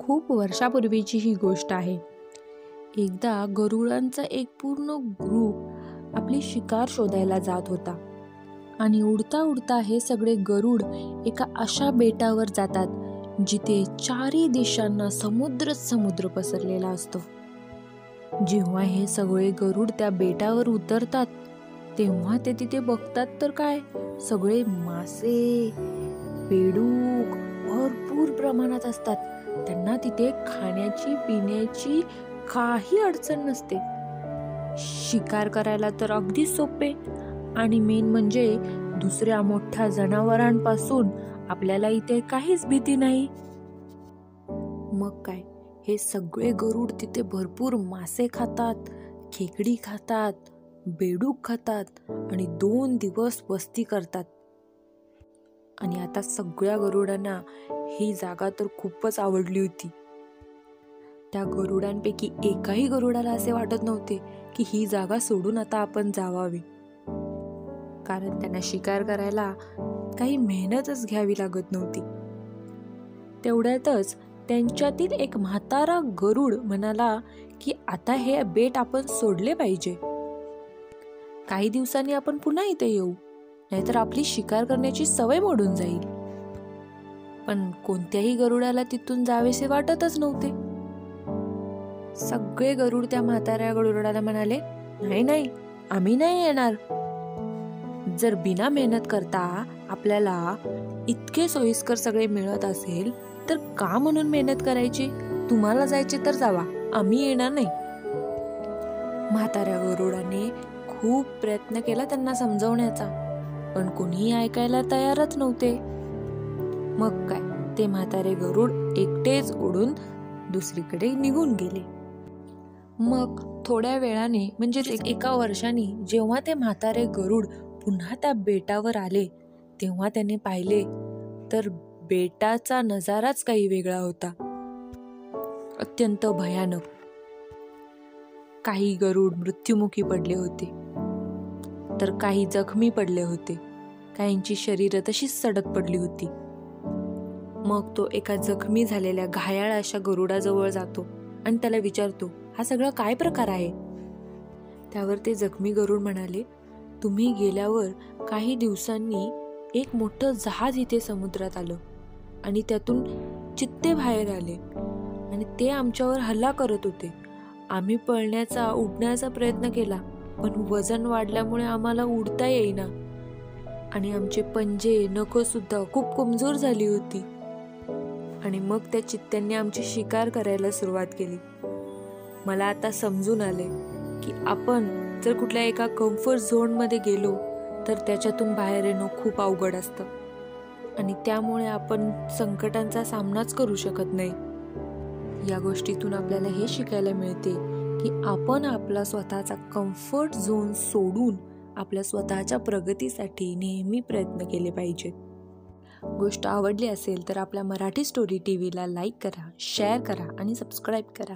खूप वर्षापूर्वीची ही गोष्ट आहे. एकदा गरुडांचा एक पूर्ण ग्रुप आपली शिकार शोधायला जात होता आणि उडता उडता हे सगळे गरुड एका अशा बेटावर जातात जिथे चारही दिशांना समुद्रच समुद्र पसरलेला असतो. जेव्हा हे सगळे गरुड त्या बेटावर उतरतात तेव्हा ते तिथे बघतात तर काय, सगळे मासे, बेडूक भरपूर प्रमाणात असतात. त्यांना तिथे खाण्याची पिण्याची काही अडचण नसते. शिकार करायला तर अगदी सोपे आणि मेन म्हणजे दुसऱ्या मोठ्या जनावरांपासून आपल्याला इथे काहीच भीती नाही. मग काय, हे सगळे गरुड तिथे भरपूर मासे खातात, खेकडी खातात, बेडूक खातात आणि 2 दिवस वस्ती करतात. आणि आता सगळ्या गरुडांना ही जागा तर खूपच आवडली होती. त्या गरुडांपैकी एकाही गरुडाला असे वाटत नव्हते की ही जागा सोडून आता आपण जावावी, कारण त्यांना शिकार करायला काही मेहनतच घ्यावी लागत नव्हती. तेवढ्यातच त्यांच्यातील एक म्हातारा गरुड म्हणाला की आता हे बेट आपण सोडले पाहिजे. काही दिवसांनी आपण पुन्हा इथे येऊ, नाहीतर आपली शिकार करण्याची सवय मोडून जाईल. पण कोणत्याही गरुडाला तिथून जावेसे वाटतच नव्हते. सगळे गरुड त्या म्हाताऱ्या गरुडाला म्हणाले, नाही नाही, आम्ही नाही येणार. जर बिना मेहनत करता आपल्याला इतके सोयीस्कर सगळे मिळत असेल तर का म्हणून मेहनत करायची? तुम्हाला जायचे तर जावा, आम्ही येणार नाही. म्हाताऱ्या गरुडाने खूप प्रयत्न केला त्यांना समजवण्याचा, पण कोणीही ऐकायला तयारच नव्हते. मग काय, ते म्हातारे गरुड एकटेच उडून दुसरीकडे निघून गेले. मग थोड्या वेळाने म्हणजेच 1 वर्षांनी जेव्हा ते म्हातारे गरुड पुन्हा त्या बेटावर आले तेव्हा त्याने पाहिले तर बेटाचा नजाराच काही वेगळा होता, अत्यंत भयानक. काही गरुड मृत्युमुखी पडले होते, तर काही जखमी पडले होते. काहींची शरीर तशीच सडक पडली होती. मग तो एका जखमी झालेल्या घायाळ अशा गरुडाजवळ जातो आणि त्याला विचारतो, हा सगळा काय प्रकार आहे? त्यावर ते जखमी गरुड म्हणाले, तुम्ही गेल्यावर काही दिवसांनी एक मोठं जहाज इथे समुद्रात आलं आणि त्यातून चित्ते बाहेर आले आणि ते आमच्यावर हल्ला करत होते. आम्ही पळण्याचा उडण्याचा प्रयत्न केला, पण वजन वाढल्यामुळे आम्हाला उडता येईना आणि आमचे पंजे नखं सुद्धा खूप कमजोर झाली होती. आणि मग त्या चित्त्यांनी आमची शिकार करायला सुरुवात केली. मला आता समजून आले की आपण जर कुठल्या एका कम्फर्ट झोनमध्ये गेलो तर त्याच्यातून बाहेर येणं खूप अवघड असतं आणि त्यामुळे आपण संकटांचा सामनाच करू शकत नाही. या गोष्टीतून आपल्याला हे शिकायला मिळते की आपण आपला स्वतःचा कम्फर्ट झोन सोडून आपल्या स्वतःच्या प्रगतीसाठी नेहमी प्रयत्न केले पाहिजे. गोष्ट आवडली असेल तर आपल्या मराठी स्टोरी टीव्हीला लाईक करा, शेअर करा आणि सबस्क्राईब करा.